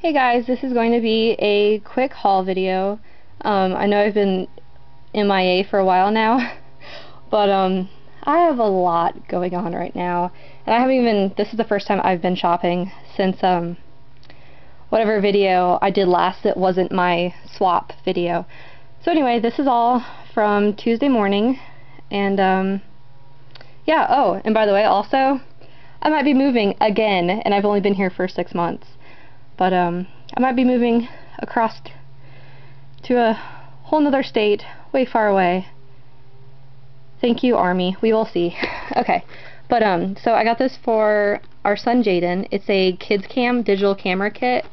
Hey guys, this is going to be a quick haul video. I know I've been MIA for a while now, but I have a lot going on right now. And I haven't even, this is the first time I've been shopping since whatever video I did last that wasn't my swap video. So anyway, this is all from Tuesday morning, and yeah, oh, and by the way, also, I might be moving again, and I've only been here for 6 months. But I might be moving across to a whole nother state, way far away. Thank you, Army. We will see. Okay, but so I got this for our son Jaden. It's a kids cam digital camera kit,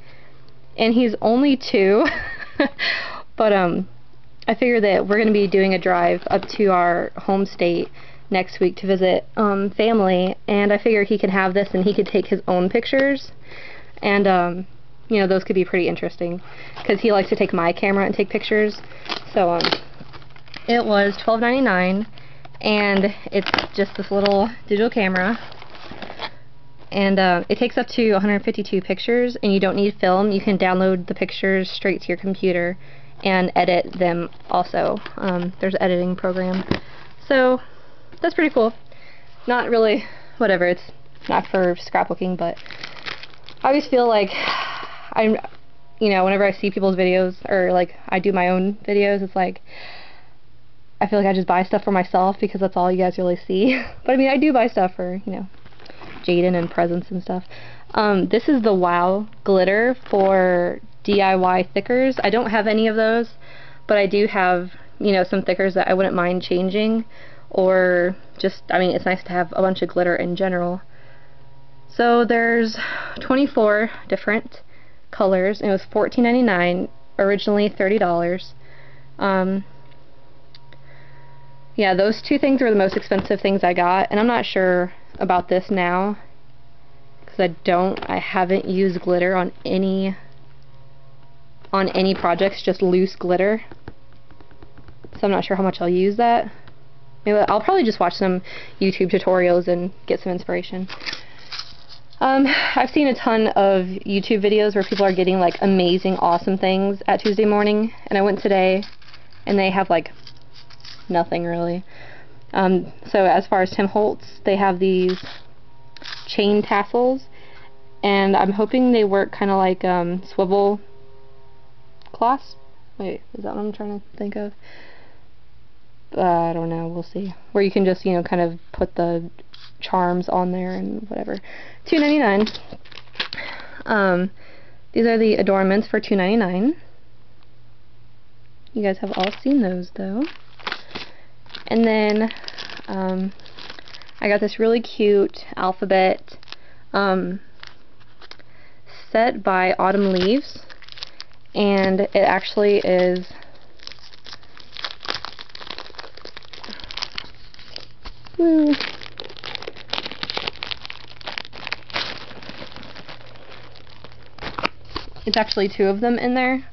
and he's only 2. But I figure that we're gonna be doing a drive up to our home state next week to visit family, and I figure he can have this and he could take his own pictures. And you know, those could be pretty interesting because he likes to take my camera and take pictures. So it was $12.99, and it's just this little digital camera, and it takes up to 152 pictures, and you don't need film. You can download the pictures straight to your computer and edit them also. There's an editing program, so that's pretty cool. Not really, whatever, it's not for scrapbooking, but I always feel like you know, whenever I see people's videos, or like I do my own videos, it's like I feel like I just buy stuff for myself because that's all you guys really see. But I mean, I do buy stuff for, you know, Jaden and presents and stuff. This is the Wow glitter for DIY thickers. I don't have any of those, but I do have, you know, some thickers that I wouldn't mind changing, or just, I mean, it's nice to have a bunch of glitter in general. So there's 24 different colors, and it was $14.99, originally $30. Yeah, those 2 things were the most expensive things I got, and I'm not sure about this now because I haven't used glitter on any projects, just loose glitter. So I'm not sure how much I'll use that. Maybe I'll probably just watch some YouTube tutorials and get some inspiration. I've seen a ton of YouTube videos where people are getting like amazing, awesome things at Tuesday morning, and I went today and they have like nothing really. So as far as Tim Holtz, they have these chain tassels, and I'm hoping they work kind of like swivel cloths. Wait, is that what I'm trying to think of? I don't know, we'll see. Where you can just, you know, kind of put the charms on there and whatever. $2.99. These are the adornments for $2.99. You guys have all seen those though. And then I got this really cute alphabet set by Autumn Leaves, and it actually is it's actually 2 of them in there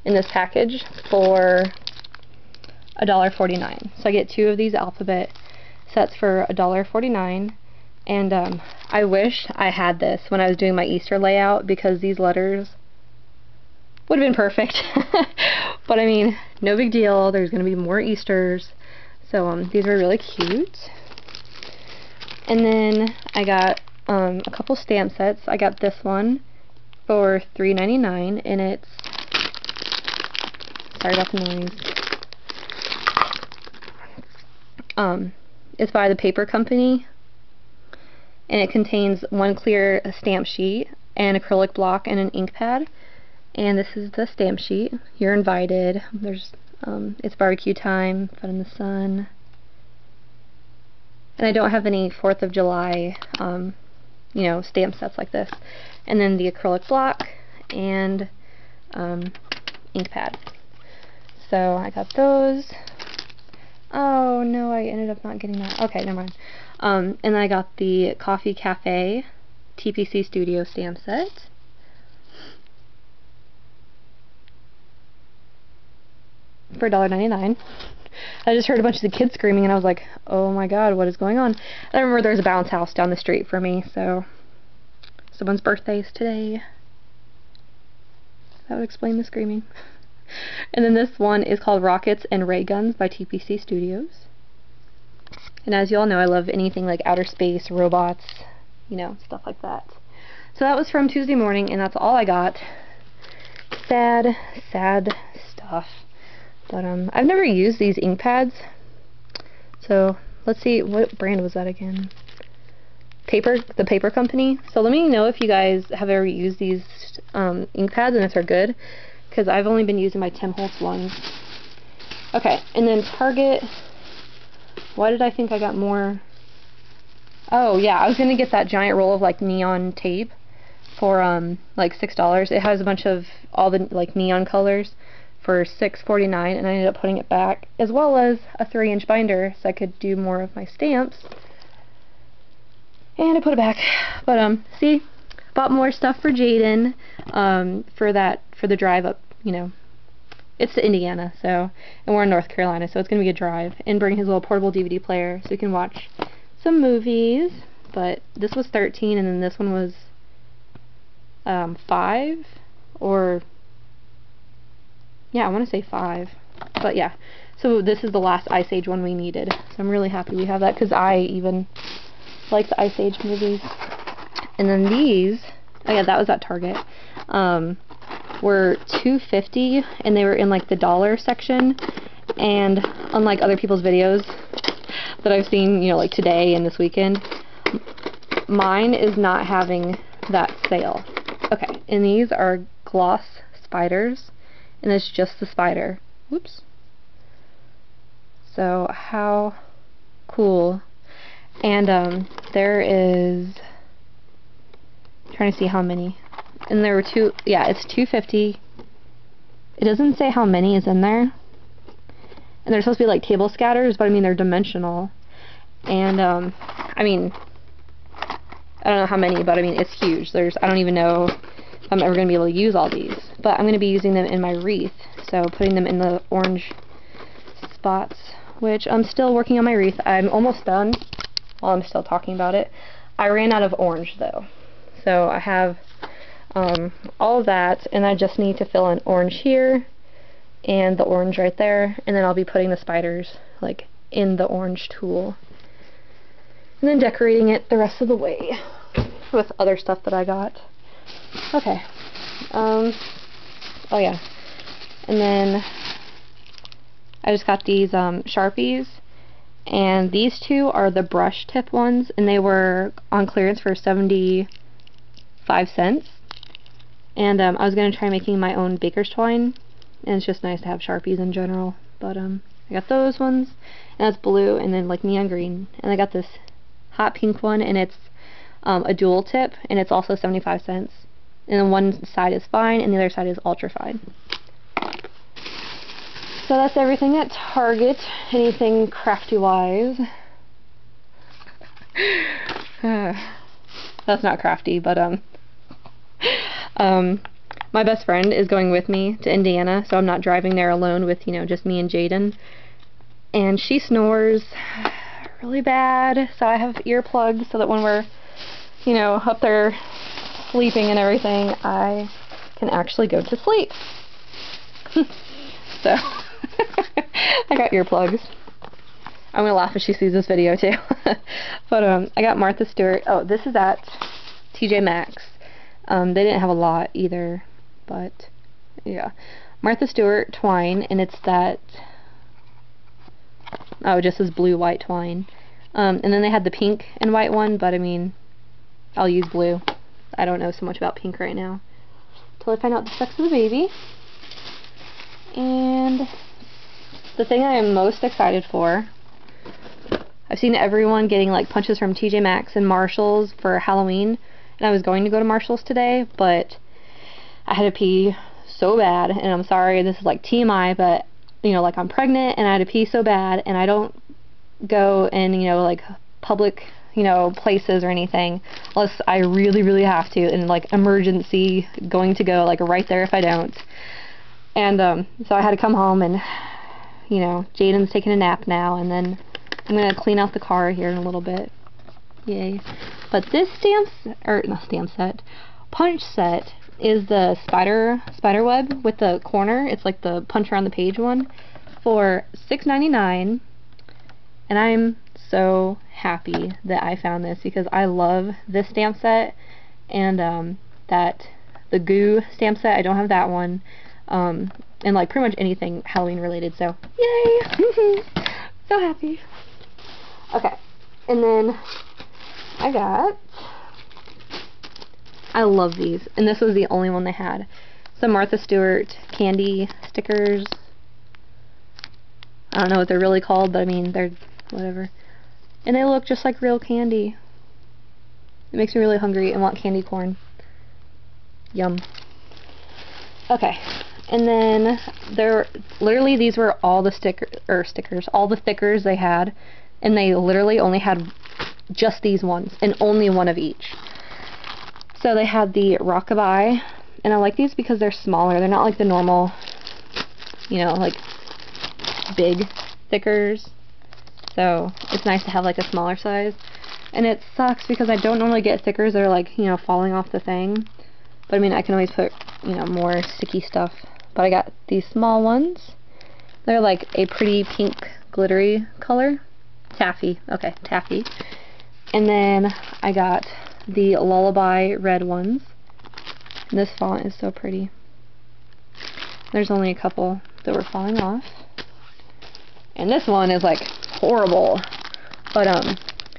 in this package for $1.49. So I get 2 of these alphabet sets for $1.49, and I wish I had this when I was doing my Easter layout, because these letters would have been perfect. But I mean, no big deal, there's going to be more Easters. So these were really cute. And then I got a couple stamp sets. I got this one for $3.99, and it's, sorry about the noise. It's by the paper company, and it contains 1 clear stamp sheet, an acrylic block, and an ink pad. And this is the stamp sheet. You're invited. There's it's barbecue time, fun in the sun. And I don't have any 4th of July you know, stamp sets like this. And then the acrylic block and ink pad. So I got those. Oh no, I ended up not getting that. Okay, never mind. And then I got the Coffee Cafe TPC Studio stamp set. For $1.99. I just heard a bunch of the kids screaming, and I was like, oh my god, what is going on? I remember there's a bounce house down the street for me, so someone's birthday is today. That would explain the screaming. And then this one is called Rockets and Ray Guns by TPC Studios. And as you all know, I love anything like outer space, robots, you know, stuff like that. So that was from Tuesday morning, and that's all I got. Sad, sad stuff. But I've never used these ink pads. So let's see, what brand was that again? The paper company. So let me know if you guys have ever used these ink pads and if they're good, because I've only been using my Tim Holtz ones. Okay, and then Target. Why did I think I got more? Oh yeah, I was gonna get that giant roll of like neon tape for like $6. It has a bunch of all the like neon colors for $6.49, and I ended up putting it back, as well as a 3-inch binder so I could do more of my stamps. And I put it back. But see, bought more stuff for Jaden for the drive up, you know. It's to Indiana, so, and we're in North Carolina, so it's gonna be a drive, and bring his little portable DVD player so he can watch some movies. But this was 13, and then this one was 5, or yeah, I want to say 5. But yeah, so this is the last Ice Age one we needed, so I'm really happy we have that, because I even like the Ice Age movies. And then these, oh yeah, that was at Target, were $2.50, and they were in like the dollar section. And unlike other people's videos that I've seen, you know, like today and this weekend, mine is not having that sale. Okay, and these are gloss spiders, and it's just the spider. Whoops. So how cool. And there is, trying to see how many, and there were 2, yeah, it's $2.50. It doesn't say how many is in there, and they're supposed to be like table scatters, but I mean they're dimensional. And I mean, I don't know how many, but I mean it's huge. I don't even know if I'm ever going to be able to use all these, but I'm going to be using them in my wreath, so putting them in the orange spots, which I'm still working on my wreath. I'm almost done while I'm still talking about it. I ran out of orange though, so I have all of that, and I just need to fill in orange here and the orange right there, and then I'll be putting the spiders like in the orange tulle, and then decorating it the rest of the way with other stuff that I got. Okay. Oh yeah. And then I just got these Sharpies, and these two are the brush tip ones, and they were on clearance for 75 cents. And I was going to try making my own baker's twine, and it's just nice to have Sharpies in general. But I got those ones, and that's blue, and then like neon green. And I got this hot pink one, and it's a dual tip, and it's also 75 cents. And then one side is fine, and the other side is ultra fine. So that's everything at Target. Anything crafty wise. That's not crafty, but my best friend is going with me to Indiana, so I'm not driving there alone with, you know, just me and Jaden. And she snores really bad, so I have earplugs so that when we're, you know, up there sleeping and everything, I can actually go to sleep. So I got earplugs. I'm gonna laugh if she sees this video too. But I got Martha Stewart. Oh, this is at TJ Maxx. They didn't have a lot either, but yeah, Martha Stewart twine, and it's that, oh, it just says blue white twine. And then they had the pink and white one, but I mean, I'll use blue. I don't know so much about pink right now till I find out the sex of the baby. And the thing I am most excited for, I've seen everyone getting like punches from TJ Maxx and Marshalls for Halloween, and I was going to go to Marshalls today, but I had to pee so bad, and I'm sorry, this is like TMI, but you know, like I'm pregnant and I had to pee so bad, and I don't go in, you know, like public, you know, places or anything unless I really, really have to, and like emergency going to go, like right there if I don't. And so I had to come home, and you know, Jaden's taking a nap now, and then I'm gonna clean out the car here in a little bit. Yay. But this punch set is the spider web with the corner. It's like the punch around the page one for $6.99, and I'm so happy that I found this because I love this stamp set, and the goo stamp set. I don't have that one, and like pretty much anything Halloween related, so yay. So happy. Okay, and then I love these, and this was the only one they had. Some Martha Stewart candy stickers. I don't know what they're really called, but I mean, they're whatever. And they look just like real candy. It makes me really hungry and want candy corn. Yum. Okay, and then literally these were all the stickers, all the thickers they had, and they literally only had just these ones, and only one of each. So they had the Rockabye, and I like these because they're smaller. They're not like the normal, you know, like big stickers. So it's nice to have like a smaller size. And it sucks because I don't normally get stickers that are like, you know, falling off the thing. But I mean, I can always put, you know, more sticky stuff. But I got these small ones. They're like a pretty pink glittery color. Taffy. Okay, taffy. And then I got the Lullaby red ones. And this font is so pretty. There's only a couple that were falling off. And this one is like horrible. But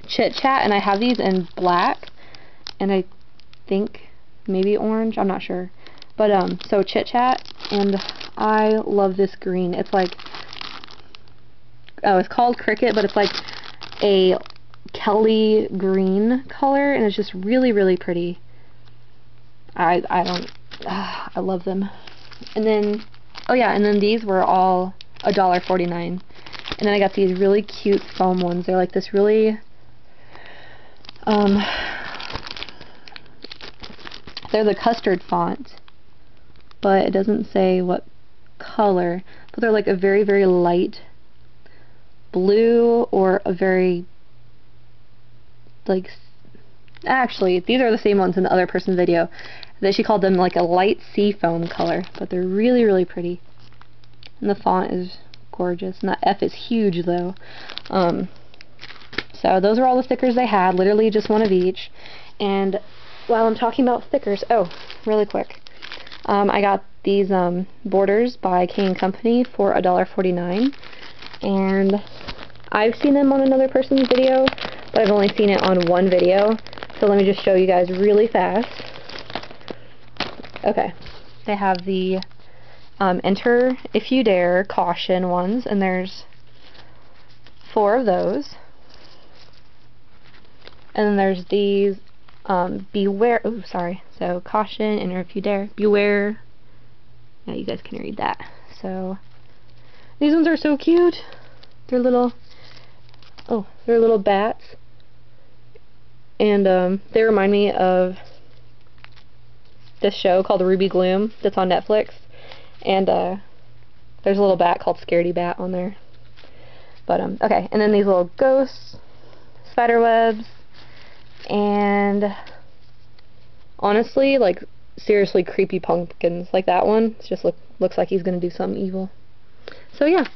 Chit Chat, and I have these in black and I think maybe orange, I'm not sure. But so Chit Chat, and I love this green. It's like, oh, it's called Cricket, but it's like a Kelly green color, and it's just really, really pretty. I love them. And then, oh yeah, and then these were all $1.49. And then I got these really cute foam ones. They're like this really, they're the custard font, but it doesn't say what color, but they're like a very, very light blue, or a very, like, actually, these are the same ones in the other person's video, that she called them like a light sea foam color, but they're really, really pretty. And the font is gorgeous, and that F is huge though. So those are all the stickers they had, literally just one of each. And while I'm talking about stickers, oh, really quick, I got these borders by King & Company for $1.49, and I've seen them on another person's video, but I've only seen it on one video, so let me just show you guys really fast. Okay, they have the Enter If You Dare caution ones, and there's 4 of those. And then there's these Beware, oh sorry, so caution, Enter If You Dare, Beware. Now you guys can read that. So these ones are so cute. They're little, oh, they're little bats, and they remind me of this show called Ruby Gloom that's on Netflix, and there's a little bat called Scaredy Bat on there. But okay, and then these little ghosts, spider webs, and honestly, like, seriously creepy pumpkins, like that one. It just looks like he's gonna do something evil. So yeah,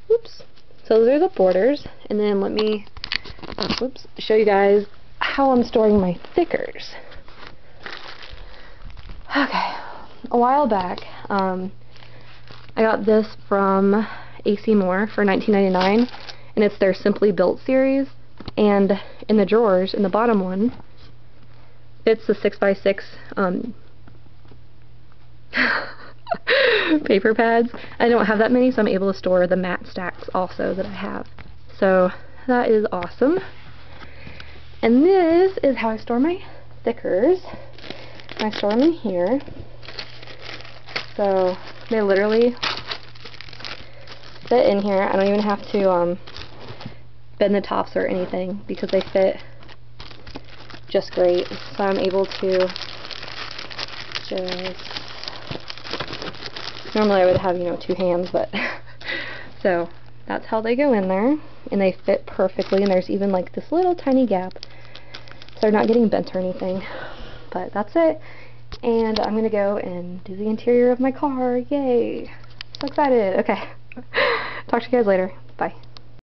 whoops. So those are the borders, and then let me, whoops, show you guys how I'm storing my stickers. Okay, a while back, I got this from AC Moore for $19.99, and it's their Simply Built series, and in the drawers, in the bottom one, it's the 6x6 paper pads. I don't have that many, so I'm able to store the matte stacks also that I have. So that is awesome. And this is how I store my stickers. I store them in here. So they literally fit in here. I don't even have to bend the tops or anything because they fit just great. So I'm able to just, normally I would have, you know, 2 hands, but so that's how they go in there, and they fit perfectly, and there's even like this little tiny gap, so they're not getting bent or anything. But that's it. and I'm gonna go and do the interior of my car. Yay! So excited. Okay. Talk to you guys later. Bye.